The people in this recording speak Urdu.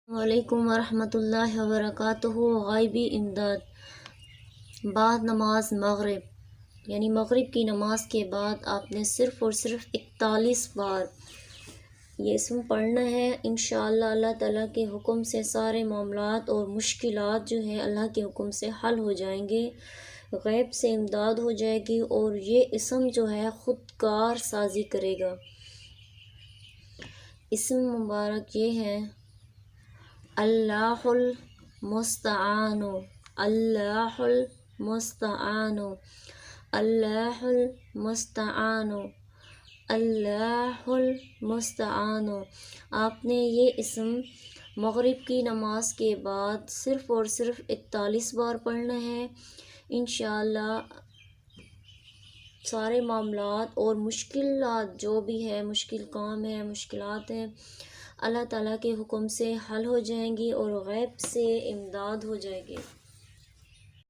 وعلیکم ورحمۃ اللہ وبرکاتہ۔ غائبی امداد بعد نماز مغرب، یعنی مغرب کی نماز کے بعد آپ نے صرف اور صرف 41 بار یہ اسم پڑھنا ہے۔ انشاءاللہ اللہ تعالیٰ کے حکم سے سارے معاملات اور مشکلات جو ہیں اللہ کے حکم سے حل ہو جائیں گے، غیب سے امداد ہو جائے گی، اور یہ اسم جو ہے خود کار سازی کرے گا۔ اسم مبارک یہ ہے اللہ المستعان، اللہ المستعان، اللہ المستعان، اللہ المستعان۔ آپ نے یہ اسم مغرب کی نماز کے بعد صرف اور صرف 41 بار پڑھنا ہے۔ انشاءاللہ سارے معاملات اور مشکلات جو بھی ہے، مشکل کام ہے، مشکلات ہیں، اللہ تعالیٰ کے حکم سے حل ہو جائیں گی اور غیب سے امداد ہو جائے گی۔